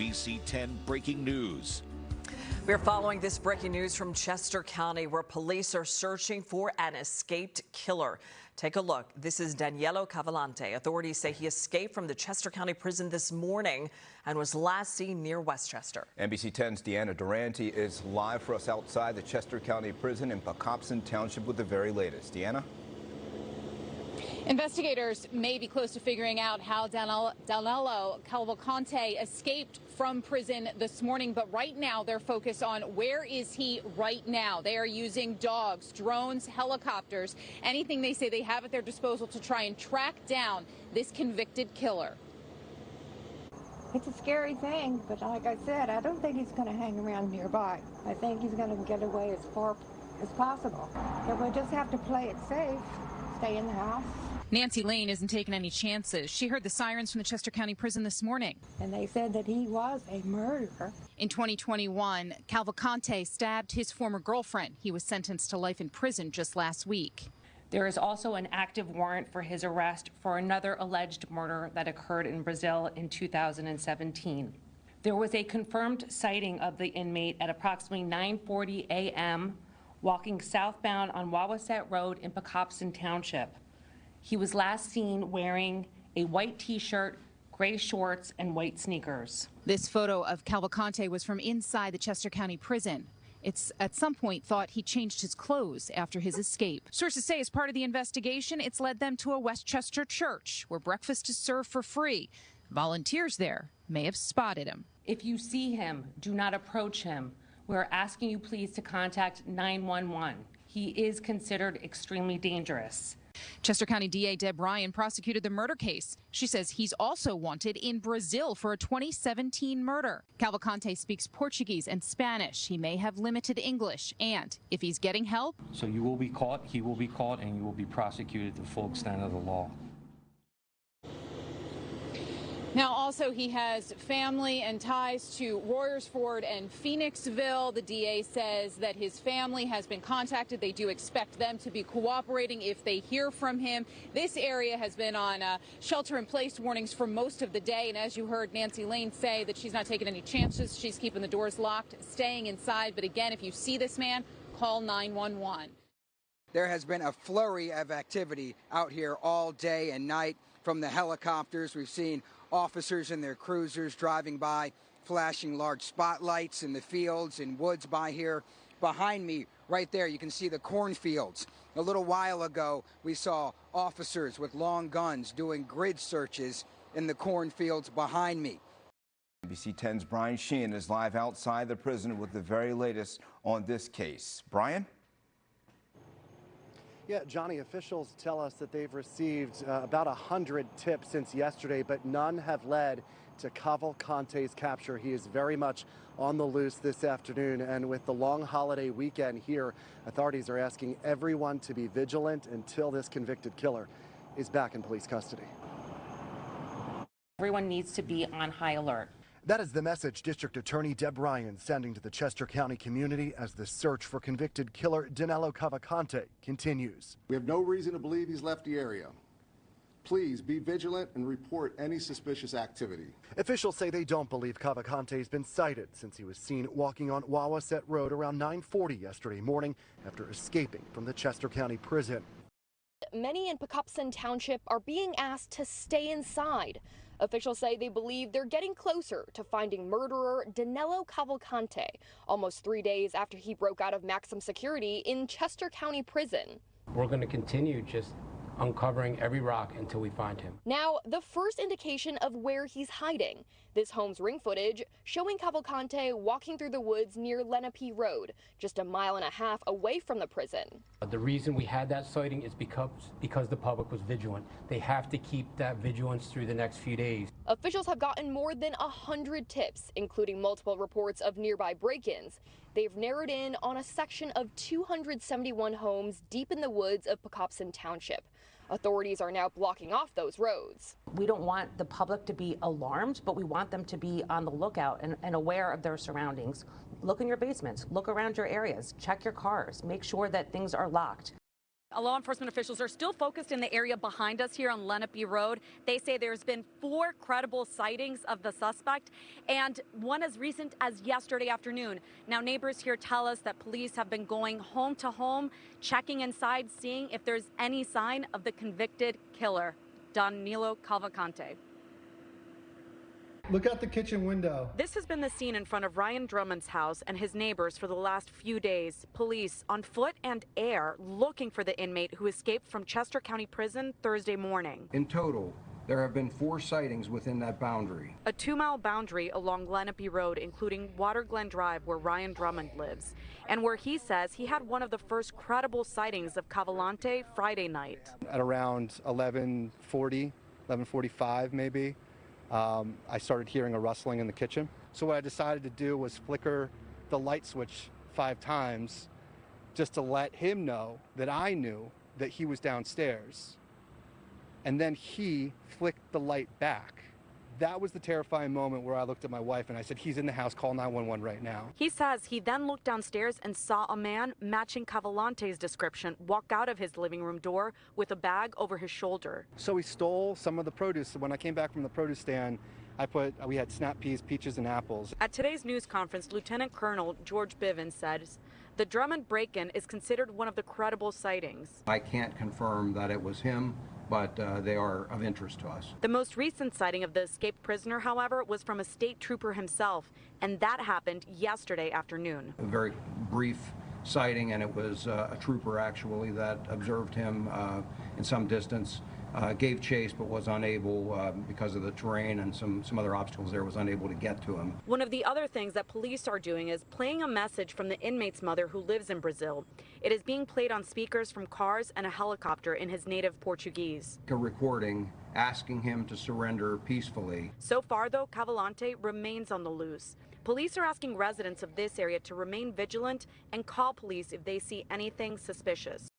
NBC 10 breaking news. We're following this breaking news from Chester County, where police are searching for an escaped killer. Take a look. This is Danilo Cavalante. Authorities say he escaped from the Chester County prison this morning and was last seen near Westchester. NBC 10's Deanna Durante is live for us outside the Chester County prison in Pocopson Township with the very latest. Deanna? Investigators may be close to figuring out how Danilo Cavalcante escaped from prison this morning, but right now they're focused on where is he right now. They are using dogs, drones, helicopters, anything they say they have at their disposal to try and track down this convicted killer. It's a scary thing, but like I said, I don't think he's going to hang around nearby. I think he's going to get away as far as possible. And we'll just have to play it safe, stay in the house. Nancy Lane isn't taking any chances. She heard the sirens from the Chester County prison this morning. And they said that he was a murderer. In 2021, Cavalcante stabbed his former girlfriend. He was sentenced to life in prison just last week. There is also an active warrant for his arrest for another alleged murder that occurred in Brazil in 2017. There was a confirmed sighting of the inmate at approximately 9:40 a.m. walking southbound on Wawasset Road in Pocopson Township. He was last seen wearing a white T-shirt, gray shorts, and white sneakers. This photo of Cavalcante was from inside the Chester County prison. It's at some point thought he changed his clothes after his escape. Sources say as part of the investigation, it's led them to a Westchester church where breakfast is served for free. Volunteers there may have spotted him. If you see him, do not approach him. We're asking you please to contact 911. He is considered extremely dangerous. Chester County DA Deb Ryan prosecuted the murder case. She says he's also wanted in Brazil for a 2017 murder. Cavalcante speaks Portuguese and Spanish. He may have limited English, and if he's getting help... So you will be caught, he will be caught, and you will be prosecuted to the full extent of the law. Now, also, he has family and ties to Royersford and Phoenixville. The DA says that his family has been contacted. They do expect them to be cooperating if they hear from him. This area has been on shelter-in-place warnings for most of the day. And as you heard Nancy Lane say, that she's not taking any chances. She's keeping the doors locked, staying inside. But again, if you see this man, call 911. There has been a flurry of activity out here all day and night from the helicopters. We've seen officers in their cruisers driving by, flashing large spotlights in the fields and woods by here. Behind me, right there, you can see the cornfields. A little while ago, we saw officers with long guns doing grid searches in the cornfields behind me. NBC 10's Brian Sheehan is live outside the prison with the very latest on this case. Brian? Yeah, Johnny, officials tell us that they've received about 100 tips since yesterday, but none have led to Cavalcante's capture. He is very much on the loose this afternoon, and with the long holiday weekend here, authorities are asking everyone to be vigilant until this convicted killer is back in police custody. Everyone needs to be on high alert. That is the message District Attorney Deb Ryan sending to the Chester County community as the search for convicted killer Danilo Cavalcante continues. We have no reason to believe he's left the area. Please be vigilant and report any suspicious activity. Officials say they don't believe Cavalcante has been sighted since he was seen walking on Wawasset Road around 9:40 yesterday morning after escaping from the Chester County prison. Many in Pocopson Township are being asked to stay inside. Officials say they believe they're getting closer to finding murderer Danilo Cavalcante, almost 3 days after he broke out of maximum security in Chester County Prison. We're going to continue just uncovering every rock until we find him. Now, the first indication of where he's hiding. This home's ring footage showing Cavalcante walking through the woods near Lenape Road, just a mile and a half away from the prison. The reason we had that sighting is because the public was vigilant. They have to keep that vigilance through the next few days. Officials have gotten more than 100 tips, including multiple reports of nearby break-ins. They've narrowed in on a section of 271 homes deep in the woods of Pocopson Township. Authorities are now blocking off those roads. We don't want the public to be alarmed, but we want them to be on the lookout and aware of their surroundings. Look in your basements, look around your areas, check your cars, make sure that things are locked. Law enforcement officials are still focused in the area behind us here on Lenape Road. They say there's been 4 credible sightings of the suspect, and one as recent as yesterday afternoon. Now, neighbors here tell us that police have been going home to home, checking inside, seeing if there's any sign of the convicted killer, Danilo Cavalcante. Look out the kitchen window. This has been the scene in front of Ryan Drummond's house and his neighbors for the last few days. Police on foot and air looking for the inmate who escaped from Chester County Prison Thursday morning. In total, there have been 4 sightings within that boundary. A 2-mile boundary along Lenape Road, including Water Glen Drive, where Ryan Drummond lives, and where he says he had one of the first credible sightings of Cavalcante Friday night. At around 11:40, 11:45 maybe, I started hearing a rustling in the kitchen. So what I decided to do was flicker the light switch 5 times just to let him know that I knew that he was downstairs. And then he flicked the light back. That was the terrifying moment where I looked at my wife and I said, he's in the house, call 911 right now. He says he then looked downstairs and saw a man matching Cavalante's description walk out of his living room door with a bag over his shoulder. So he stole some of the produce. When I came back from the produce stand, we had snap peas, peaches, and apples. At today's news conference, Lieutenant Colonel George Bivens said the Drummond break-in is considered one of the credible sightings. I can't confirm that it was him, but they are of interest to us. The most recent sighting of the escaped prisoner, however, was from a state trooper himself, and that happened yesterday afternoon. A very brief sighting, and it was a trooper actually that observed him in some distance, gave chase but was unable, because of the terrain and some other obstacles there, was unable to get to him. One of the other things that police are doing is playing a message from the inmate's mother who lives in Brazil. It is being played on speakers from cars and a helicopter in his native Portuguese. A recording asking him to surrender peacefully. So far, though, Cavalcante remains on the loose. Police are asking residents of this area to remain vigilant and call police if they see anything suspicious.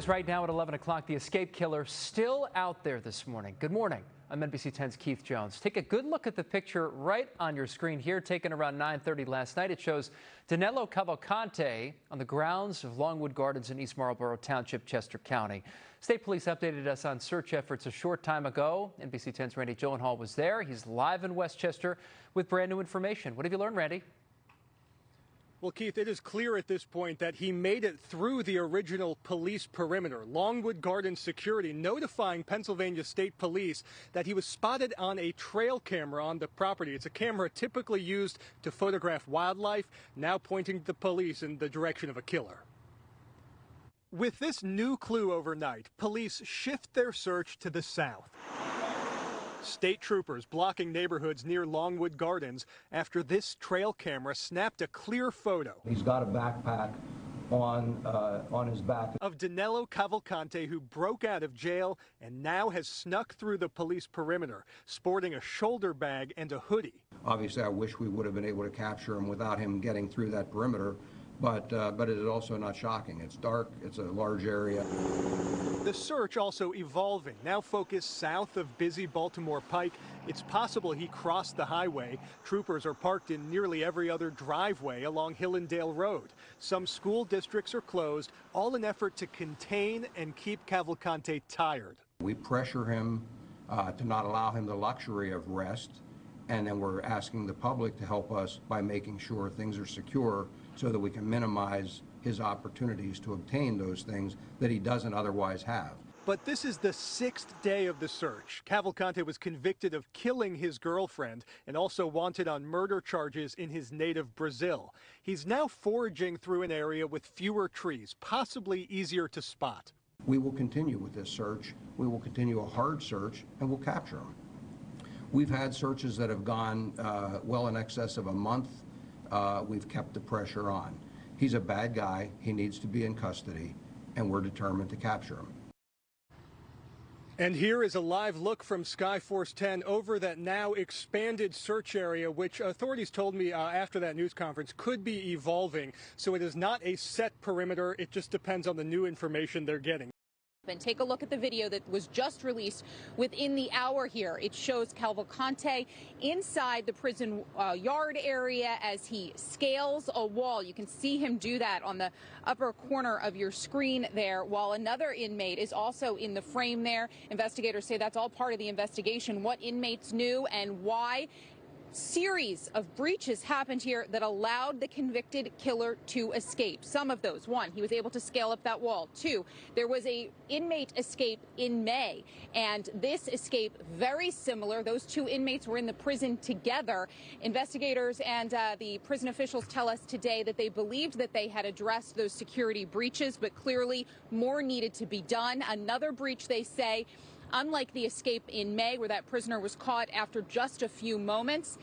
Right now at 11 o'clock, the escape killer still out there this morning. Good morning. I'm NBC 10's Keith Jones. Take a good look at the picture right on your screen here, taken around 9:30 last night. It shows Danilo Cavalcante on the grounds of Longwood Gardens in East Marlboro Township, Chester County. State police updated us on search efforts a short time ago. NBC 10's Randy Gyllenhaal was there. He's live in Westchester with brand new information. What have you learned, Randy? Well, Keith, it is clear at this point that he made it through the original police perimeter. Longwood Gardens security notifying Pennsylvania State Police that he was spotted on a trail camera on the property. It's a camera typically used to photograph wildlife, now pointing the police in the direction of a killer. With this new clue overnight, police shift their search to the south. State troopers blocking neighborhoods near Longwood Gardens after this trail camera snapped a clear photo. He's got a backpack on his back of Danilo Cavalcante, who broke out of jail and now has snuck through the police perimeter, sporting a shoulder bag and a hoodie. Obviously, I wish we would have been able to capture him without him getting through that perimeter. But it is also not shocking. It's dark. It's a large area. The search also evolving, now focused south of busy Baltimore Pike. It's possible he crossed the highway. Troopers are parked in nearly every other driveway along Hillendale Road. Some school districts are closed, all in effort to contain and keep Cavalcante tired. We pressure him to not allow him the luxury of rest, and then we're asking the public to help us by making sure things are secure so that we can minimize his opportunities to obtain those things that he doesn't otherwise have. But this is the 6th day of the search. Cavalcante was convicted of killing his girlfriend and also wanted on murder charges in his native Brazil. He's now foraging through an area with fewer trees, possibly easier to spot. We will continue with this search. We will continue a hard search, and we'll capture him. We've had searches that have gone well in excess of a month. We've kept the pressure on. He's a bad guy. He needs to be in custody, and we're determined to capture him. And here is a live look from Skyforce 10 over that now expanded search area, which authorities told me after that news conference could be evolving. So it is not a set perimeter. It just depends on the new information they're getting. And take a look at the video that was just released within the hour here. It shows Cavalcante inside the prison yard area as he scales a wall. You can see him do that on the upper corner of your screen there, while another inmate is also in the frame there. Investigators say that's all part of the investigation, what inmates knew and why. Series of breaches happened here that allowed the convicted killer to escape. Some of those: one, he was able to scale up that wall. Two, there was a inmate escape in May, and this escape very similar. Those two inmates were in the prison together. Investigators and the prison officials tell us today that they believed that they had addressed those security breaches, but clearly more needed to be done. Another breach, they say, unlike the escape in May, where that prisoner was caught after just a few moments,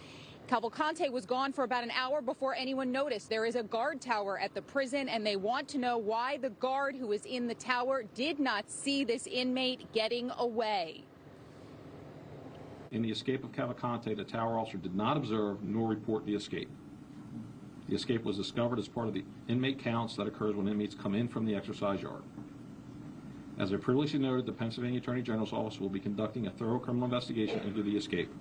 Cavalcante was gone for about an hour before anyone noticed. There is a guard tower at the prison, and they want to know why the guard who was in the tower did not see this inmate getting away. In the escape of Cavalcante, the tower officer did not observe nor report the escape. The escape was discovered as part of the inmate counts that occurs when inmates come in from the exercise yard. As I previously noted, the Pennsylvania Attorney General's Office will be conducting a thorough criminal investigation into the escape,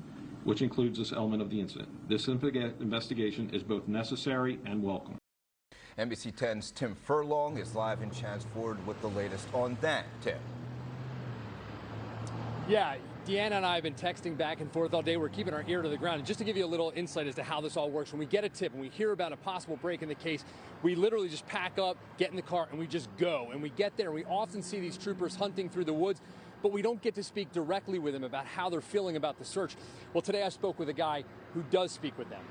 which includes this element of the incident. This investigation is both necessary and welcome. NBC 10's Tim Furlong is live in Chelmsford with the latest on that. Tim. Yeah, Deanna and I have been texting back and forth all day. We're keeping our ear to the ground. And just to give you a little insight as to how this all works, when we get a tip, when we hear about a possible break in the case, we literally just pack up, get in the car, and we just go. And we get there, and we often see these troopers hunting through the woods, but we don't get to speak directly with them about how they're feeling about the search. Well, today I spoke with a guy who does speak with them.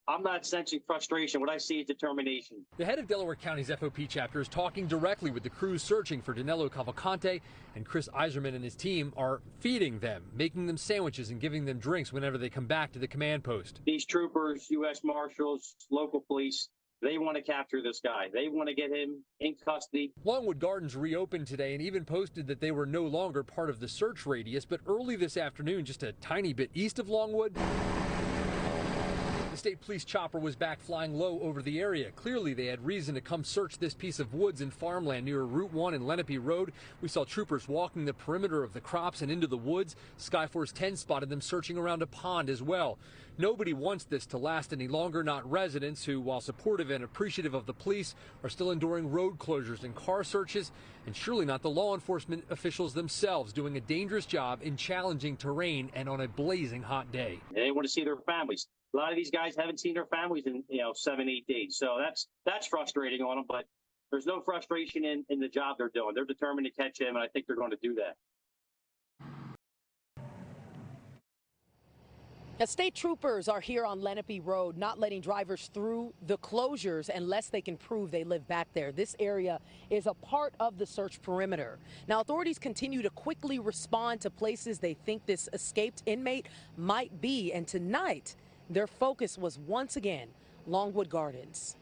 I'm not sensing frustration. What I see is determination. The head of Delaware County's FOP chapter is talking directly with the crews searching for Danilo Cavalcante, and Chris Iserman and his team are feeding them, making them sandwiches and giving them drinks whenever they come back to the command post. These troopers, U.S. Marshals, local police, they want to capture this guy. They want to get him in custody. Longwood Gardens reopened today and even posted that they were no longer part of the search radius, but early this afternoon, just a tiny bit east of Longwood, the state police chopper was back flying low over the area. Clearly, they had reason to come search this piece of woods and farmland near Route 1 and Lenape Road. We saw troopers walking the perimeter of the crops and into the woods. Skyforce 10 spotted them searching around a pond as well. Nobody wants this to last any longer, not residents who, while supportive and appreciative of the police, are still enduring road closures and car searches, and surely not the law enforcement officials themselves doing a dangerous job in challenging terrain and on a blazing hot day. They want to see their families. A lot of these guys haven't seen their families in 7-8 days, so that's frustrating on them. But there's no frustration in the job they're doing. They're determined to catch him, and I think they're going to do that. Now, state troopers are here on Lenape Road, not letting drivers through the closures unless they can prove they live back there. This area is a part of the search perimeter. Now, authorities continue to quickly respond to places they think this escaped inmate might be. And tonight, their focus was once again Longwood Gardens.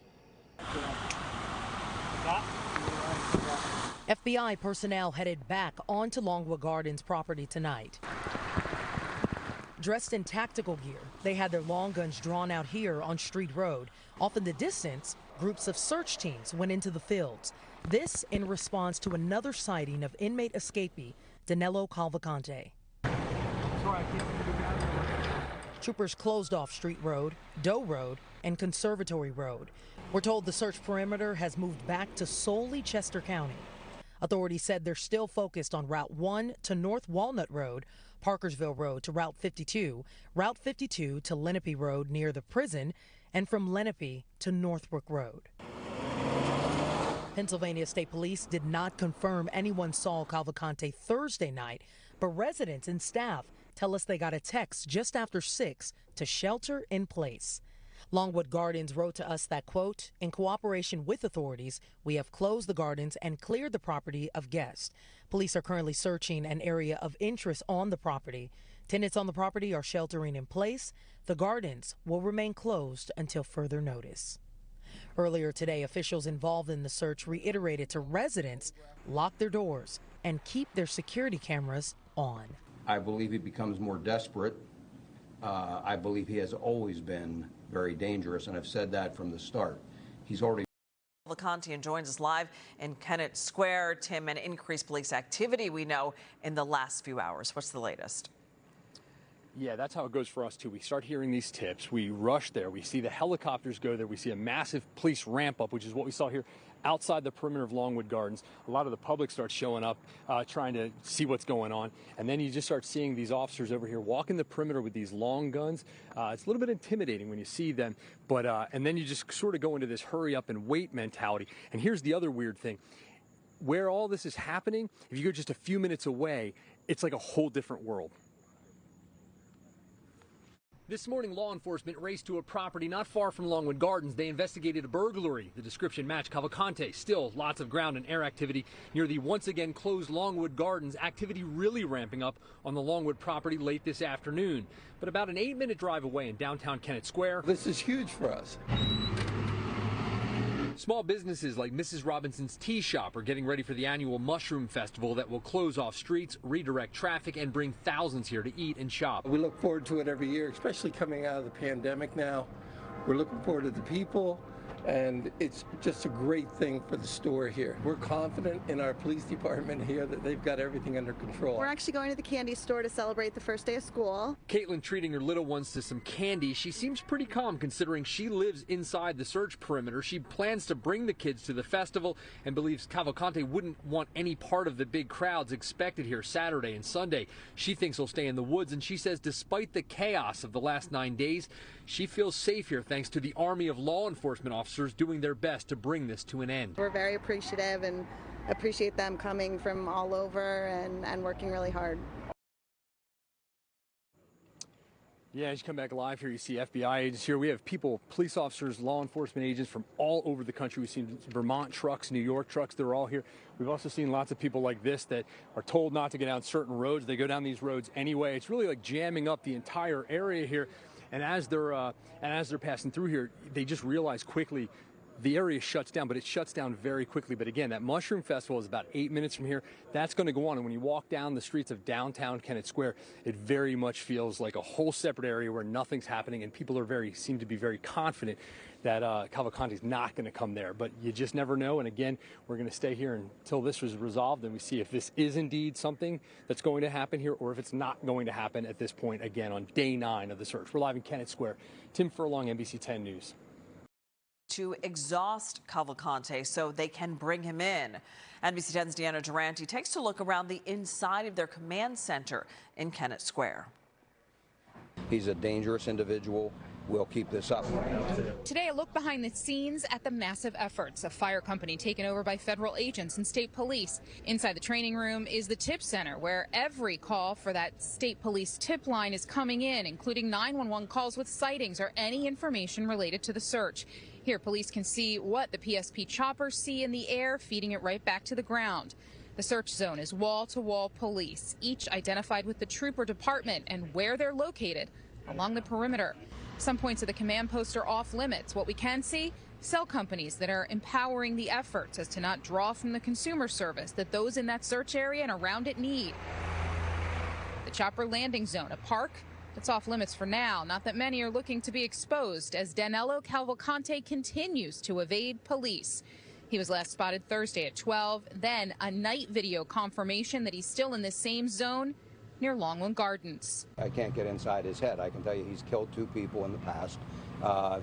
FBI personnel headed back onto Longwood Gardens property tonight. Dressed in tactical gear, they had their long guns drawn out here on Street Road. Off in the distance, groups of search teams went into the fields. This in response to another sighting of inmate escapee Danilo Cavalcante. Troopers closed off Street Road, Doe Road, and Conservatory Road. We're told the search perimeter has moved back to solely Chester County. Authorities said they're still focused on Route 1 to North Walnut Road, Parkersville Road to Route 52, Route 52 to Lenape Road near the prison, and from Lenape to Northbrook Road. Pennsylvania State Police did not confirm anyone saw Cavalcante Thursday night, but residents and staff tell us they got a text just after 6 to shelter in place. Longwood Gardens wrote to us that, quote, in cooperation with authorities, we have closed the gardens and cleared the property of guests. Police are currently searching an area of interest on the property. Tenants on the property are sheltering in place. The gardens will remain closed until further notice. Earlier today, officials involved in the search reiterated to residents lock their doors and keep their security cameras on. I believe he becomes more desperate. I believe he has always been very dangerous, and I've said that from the start. He's already Cavalcante joins us live in Kennett Square. Tim, an increased police activity we know in the last few hours. What's the latest? Yeah, that's how it goes for us, too. We start hearing these tips. We rush there. We see the helicopters go there. We see a massive police ramp up, which is what we saw here outside the perimeter of Longwood Gardens. A lot of the public starts showing up, trying to see what's going on. And then you just start seeing these officers over here walking the perimeter with these long guns. It's a little bit intimidating when you see them. But and then you just sort of go into this hurry up and wait mentality. And here's the other weird thing. Where all this is happening, if you go just a few minutes away, it's like a whole different world. This morning, law enforcement raced to a property not far from Longwood Gardens. They investigated a burglary. The description matched Cavalcante. Still, lots of ground and air activity near the once again closed Longwood Gardens. Activity really ramping up on the Longwood property late this afternoon. But about an 8-minute drive away in downtown Kennett Square. This is huge for us. Small businesses like Mrs. Robinson's Tea Shop are getting ready for the annual Mushroom Festival that will close off streets, redirect traffic, and bring thousands here to eat and shop. We look forward to it every year, especially coming out of the pandemic now. We're looking forward to the people, and it's just a great thing for the store here. We're confident in our police department here that they've got everything under control. We're actually going to the candy store to celebrate the first day of school. Caitlin treating her little ones to some candy. She seems pretty calm considering she lives inside the search perimeter. She plans to bring the kids to the festival and believes Cavalcante wouldn't want any part of the big crowds expected here Saturday and Sunday. She thinks he'll stay in the woods, and she says despite the chaos of the last 9 days, she feels safe here thanks to the army of law enforcement officers doing their best to bring this to an end. We're very appreciative and appreciate them coming from all over and working really hard. Yeah, as you come back live here, you see FBI agents here. We have people, police officers, law enforcement agents from all over the country. We've seen Vermont trucks, New York trucks. They're all here. We've also seen lots of people like this that are told not to get down certain roads. They go down these roads anyway. It's really like jamming up the entire area here. And as they're passing through here, they just realize quickly the area shuts down, but it shuts down very quickly. But again, that Mushroom Festival is about 8 minutes from here. That's going to go on. And when you walk down the streets of downtown Kennett Square, it very much feels like a whole separate area where nothing's happening. And people seem to be very confident that Cavalcante is not going to come there. But you just never know. And again, we're going to stay here until this is resolved and we see if this is indeed something that's going to happen here or if it's not going to happen at this point again on day 9 of the search. We're live in Kennett Square. Tim Furlong, NBC 10 News. To exhaust Cavalcante so they can bring him in. NBC 10's Deanna Durante takes a look around the inside of their command center in Kennett Square. He's a dangerous individual. We'll keep this up. Today, a look behind the scenes at the massive efforts. A fire company taken over by federal agents and state police. Inside the training room is the tip center, where every call for that state police tip line is coming in, including 911 calls with sightings or any information related to the search. Here, police can see what the PSP choppers see in the air, feeding it right back to the ground. The search zone is wall-to-wall police, each identified with the trooper department and where they're located along the perimeter. Some points of the command post are off limits. What we can see, cell companies that are empowering the efforts as to not draw from the consumer service that those in that search area and around it need. The chopper landing zone, a park that's off limits for now. Not that many are looking to be exposed as Danilo Cavalcante continues to evade police. He was last spotted Thursday at 12, then a night video confirmation that he's still in the same zone near Longwood Gardens. I can't get inside his head. I can tell you he's killed 2 people in the past.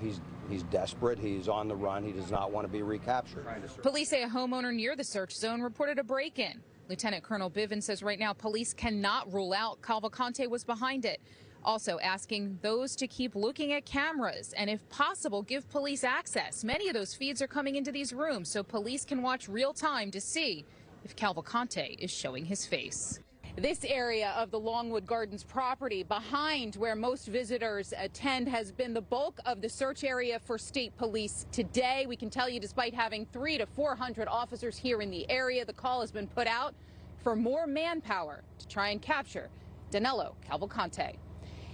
He's desperate. He's on the run. He does not want to be recaptured. Police say a homeowner near the search zone reported a break-in. Lieutenant Colonel Bivens says right now police cannot rule out Cavalcante was behind it. Also asking those to keep looking at cameras and, if possible, give police access. Many of those feeds are coming into these rooms so police can watch real time to see if Cavalcante is showing his face. This area of the Longwood Gardens property, behind where most visitors attend, has been the bulk of the search area for state police today. We can tell you, despite having 300 to 400 officers here in the area, the call has been put out for more manpower to try and capture Danilo Cavalcante.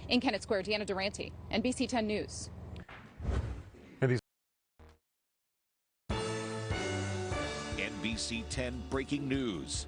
In Kennett Square, Deanna Durante, NBC 10 News. NBC 10 breaking news.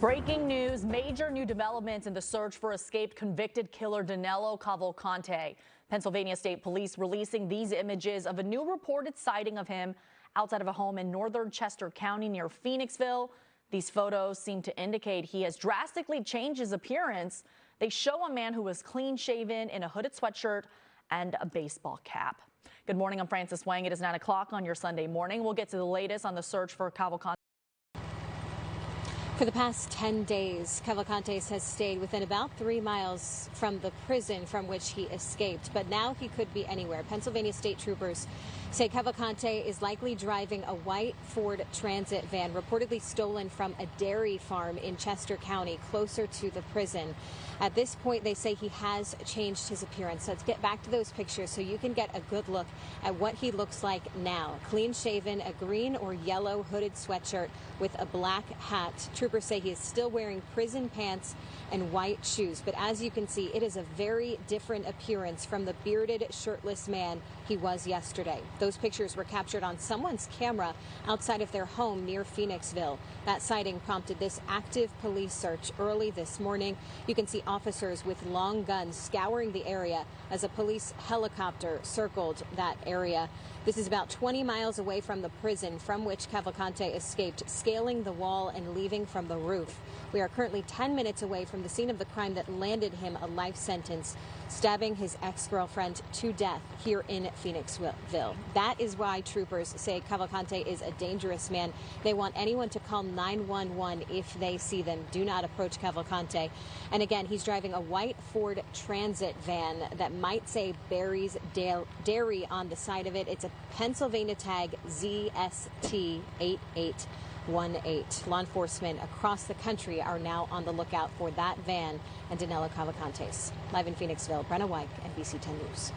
Breaking news, major new developments in the search for escaped convicted killer Danilo Cavalcante. Pennsylvania State Police releasing these images of a new reported sighting of him outside of a home in northern Chester County near Phoenixville. These photos seem to indicate he has drastically changed his appearance. They show a man who was clean-shaven in a hooded sweatshirt and a baseball cap. Good morning, I'm Frances Wang. It is 9 o'clock on your Sunday morning. We'll get to the latest on the search for Cavalcante. For the past 10 days, Cavalcantes has stayed within about 3 miles from the prison from which he escaped, but now he could be anywhere. Pennsylvania state troopers say Cavalcante is likely driving a white Ford Transit van reportedly stolen from a dairy farm in Chester County, closer to the prison. At this point, they say he has changed his appearance. Let's get back to those pictures so you can get a good look at what he looks like now. Clean shaven, a green or yellow hooded sweatshirt with a black hat. Troopers say he is still wearing prison pants and white shoes. But as you can see, it is a very different appearance from the bearded, shirtless man he was yesterday. Those pictures were captured on someone's camera outside of their home near Phoenixville. That sighting prompted this active police search early this morning. You can see officers with long guns scouring the area as a police helicopter circled that area. This is about 20 miles away from the prison from which Cavalcante escaped, scaling the wall and leaving from the roof. We are currently 10 minutes away from the scene of the crime that landed him a life sentence, stabbing his ex-girlfriend to death here in Phoenixville. That is why troopers say Cavalcante is a dangerous man. They want anyone to call 911 if they see them. Do not approach Cavalcante. And again, he's driving a white Ford Transit van that might say Barry's Dairy on the side of it. It's a Pennsylvania tag ZST8818. Law enforcement across the country are now on the lookout for that van and Danilo Cavalcantes. Live in Phoenixville, Brenna White, NBC 10 News.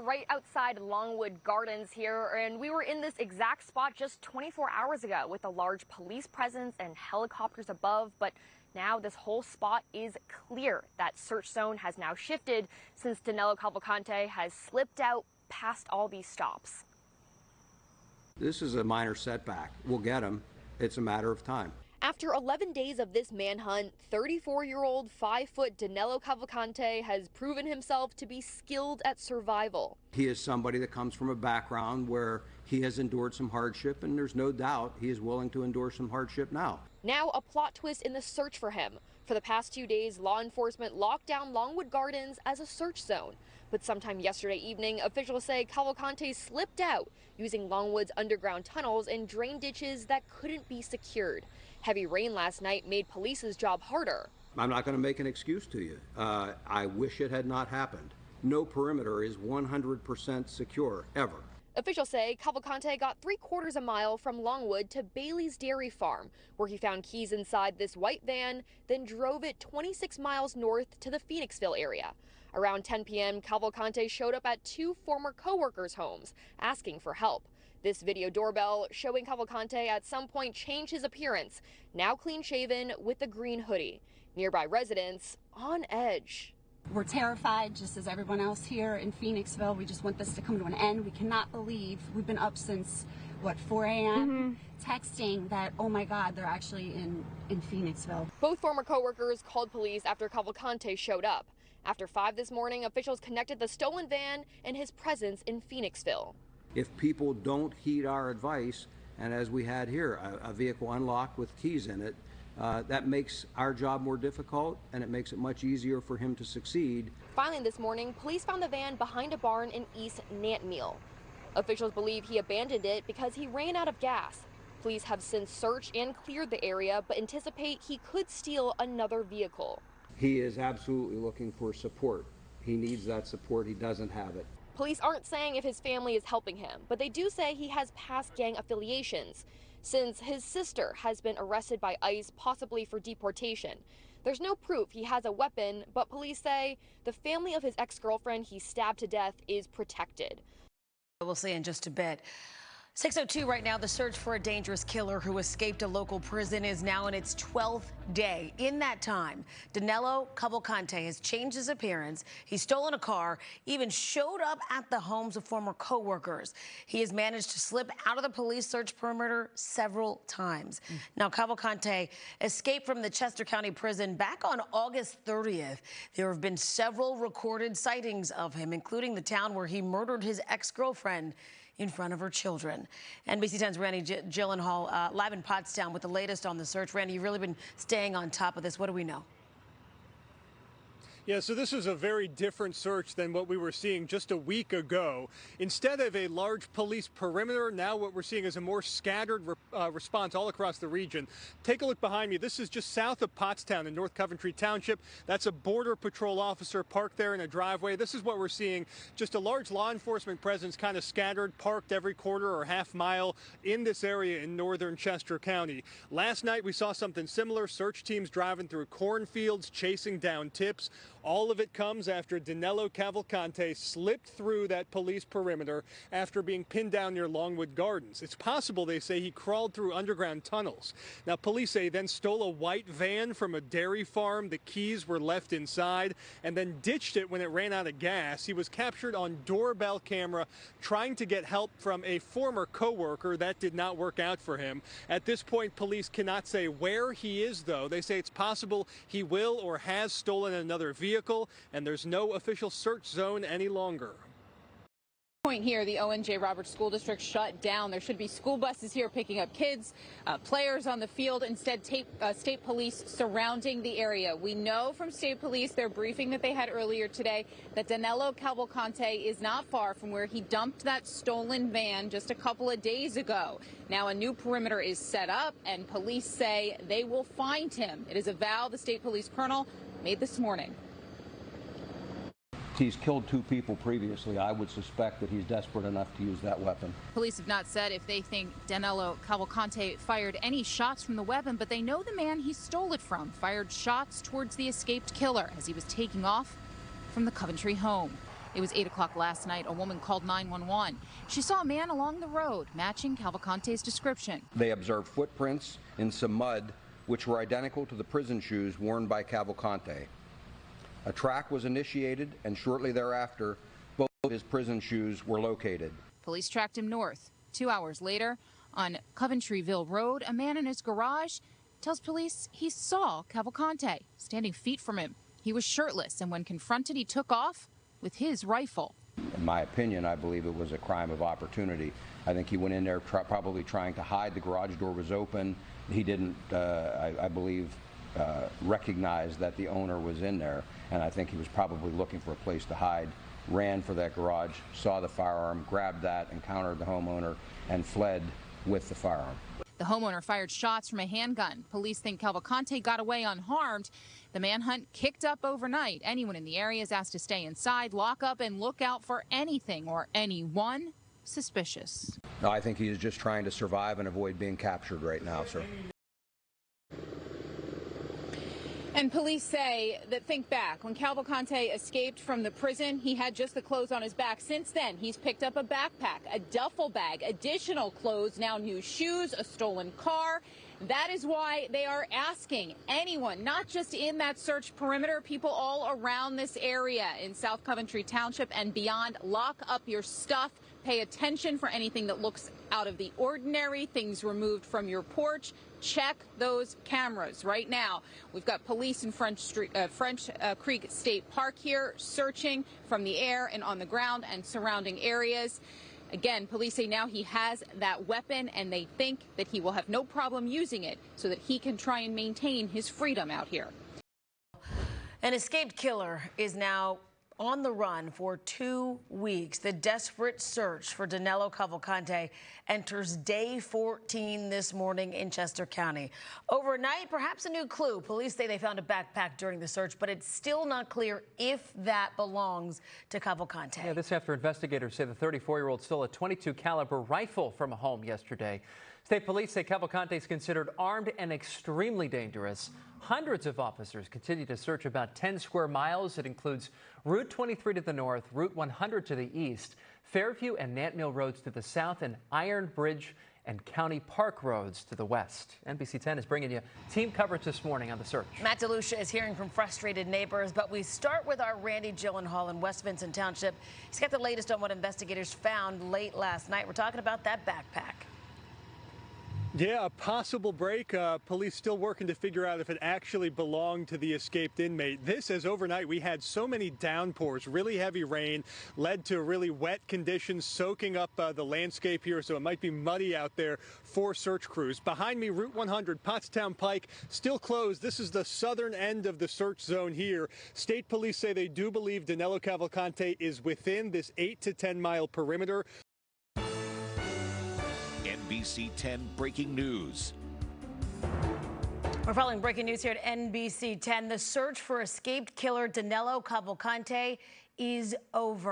Right outside Longwood Gardens here, and we were in this exact spot just 24 hours ago with a large police presence and helicopters above, but now this whole spot is clear. That search zone has now shifted since Danilo Cavalcante has slipped out past all these stops. This is a minor setback. We'll get him. It's a matter of time. After 11 days of this manhunt, 34-year-old 5-foot Danilo Cavalcante has proven himself to be skilled at survival. He is somebody that comes from a background where he has endured some hardship, and there's no doubt he is willing to endure some hardship now. Now a plot twist in the search for him. For the past 2 days, law enforcement locked down Longwood Gardens as a search zone. But sometime yesterday evening, officials say Cavalcante slipped out using Longwood's underground tunnels and drain ditches that couldn't be secured. Heavy rain last night made police's job harder. I'm not going to make an excuse to you. I wish it had not happened. No perimeter is 100% secure, ever. Officials say Cavalcante got 3/4 mile from Longwood to Bailey's Dairy Farm, where he found keys inside this white van, then drove it 26 miles north to the Phoenixville area. Around 10 p.m., Cavalcante showed up at 2 former co-workers' homes, asking for help. This video doorbell showing Cavalcante at some point changed his appearance, now clean-shaven with a green hoodie. Nearby residents on edge. We're terrified, just as everyone else here in Phoenixville. We just want this to come to an end. We cannot believe we've been up since, 4 a.m. Texting that, oh my God, they're actually in Phoenixville. Both former co-workers called police after Cavalcante showed up. After 5 this morning, officials connected the stolen van and his presence in Phoenixville. If people don't heed our advice, and as we had here, a vehicle unlocked with keys in it, that makes our job more difficult, and it makes it much easier for him to succeed. Finally this morning, police found the van behind a barn in East Nantmeal. Officials believe he abandoned it because he ran out of gas. Police have since searched and cleared the area, but anticipate he could steal another vehicle. He is absolutely looking for support. He needs that support. He doesn't have it. Police aren't saying if his family is helping him, but they do say he has past gang affiliations, since his sister has been arrested by ICE, possibly for deportation. There's no proof he has a weapon, but police say the family of his ex-girlfriend he stabbed to death is protected. We'll see in just a bit. 6:02 right now. The search for a dangerous killer who escaped a local prison is now in its 12th day. In that time, Danilo Cavalcante has changed his appearance. He's stolen a car, even showed up at the homes of former co-workers. He has managed to slip out of the police search perimeter several times. Now, Cavalcante escaped from the Chester County prison back on August 30th. There have been several recorded sightings of him, including the town where he murdered his ex-girlfriend in front of her children. NBC 10's Randy Gyllenhaal live in Pottstown with the latest on the search. Randy, you've really been staying on top of this. What do we know? Yeah, so this is a very different search than what we were seeing just a week ago. Instead of a large police perimeter, now what we're seeing is a more scattered response all across the region. Take a look behind me. This is just south of Pottstown in North Coventry Township. That's a Border Patrol officer parked there in a driveway. This is what we're seeing, just a large law enforcement presence kind of scattered, parked every quarter or half mile in this area in northern Chester County. Last night we saw something similar, search teams driving through cornfields, chasing down tips. All of it comes after Danilo Cavalcante slipped through that police perimeter after being pinned down near Longwood Gardens. It's possible, they say, he crawled through underground tunnels. Now, police say he then stole a white van from a dairy farm. The keys were left inside and then ditched it when it ran out of gas. He was captured on doorbell camera trying to get help from a former co-worker. That did not work out for him. At this point, police cannot say where he is, though. They say it's possible he will or has stolen another vehicle, and there's no official search zone any longer. Point here, the O.N.J. Roberts School District shut down. There should be school buses here picking up kids, players on the field. Instead, state police surrounding the area. We know from state police, their briefing that they had earlier today, that Danilo Cavalcante is not far from where he dumped that stolen van just a couple of days ago. Now a new perimeter is set up, and police say they will find him. It is a vow the state police colonel made this morning. He's killed 2 people previously. I would suspect that he's desperate enough to use that weapon. Police have not said if they think Danilo Cavalcante fired any shots from the weapon, but they know the man he stole it from fired shots towards the escaped killer as he was taking off from the Coventry home. It was 8 o'clock last night. A woman called 911. She saw a man along the road matching Cavalcante's description. They observed footprints in some mud which were identical to the prison shoes worn by Cavalcante. A track was initiated, and shortly thereafter, both of his prison shoes were located. Police tracked him north. 2 hours later, on Coventryville Road, a man in his garage tells police he saw Cavalcante standing feet from him. He was shirtless, and when confronted, he took off with his rifle. In my opinion, I believe it was a crime of opportunity. I think he went in there probably trying to hide. The garage door was open. He didn't, I believe, recognized that the owner was in there, and I think he was probably looking for a place to hide, ran for that garage, saw the firearm, grabbed that, encountered the homeowner, and fled with the firearm. The homeowner fired shots from a handgun. Police think Cavalcante got away unharmed. The manhunt kicked up overnight. Anyone in the area is asked to stay inside, lock up, and look out for anything or anyone suspicious. No, I think he is just trying to survive and avoid being captured right now, sir. And police say that, think back, when Cavalcante escaped from the prison, he had just the clothes on his back. Since then, he's picked up a backpack, a duffel bag, additional clothes, now new shoes, a stolen car. That is why they are asking anyone, not just in that search perimeter, people all around this area in South Coventry Township and beyond, lock up your stuff. Pay attention for anything that looks out of the ordinary, things removed from your porch. Check those cameras right now. We've got police in French Creek State Park here searching from the air and on the ground and surrounding areas. Again, police say now he has that weapon, and they think that he will have no problem using it so that he can try and maintain his freedom out here. An escaped killer is now on the run for 2 weeks. The desperate search for Danilo Cavalcante enters day 14 this morning in Chester County. Overnight, perhaps a new clue. Police say they found a backpack during the search, but it's still not clear if that belongs to Cavalcante. Yeah, this after investigators say the 34-year-old stole a .22 caliber rifle from a home yesterday. State police say Cavalcante is considered armed and extremely dangerous. Hundreds of officers continue to search about 10 square miles. It includes Route 23 to the north, Route 100 to the east, Fairview and Nant Mill roads to the south, and Iron Bridge and County Park roads to the west. NBC 10 is bringing you team coverage this morning on the search. Matt DeLucia is hearing from frustrated neighbors, but we start with our Randy Gyllenhaal in West Vincent Township. He's got the latest on what investigators found late last night. We're talking about that backpack. Yeah, a possible break. Police still working to figure out if it actually belonged to the escaped inmate. This, as overnight we had so many downpours, really heavy rain, led to really wet conditions soaking up the landscape here, so it might be muddy out there for search crews. Behind me, Route 100, Pottstown Pike, still closed. This is the southern end of the search zone here. State police say they do believe Danilo Cavalcante is within this 8 to 10 mile perimeter. NBC 10 breaking news. We're following breaking news here at NBC 10. The search for escaped killer Danilo Cavalcante is over.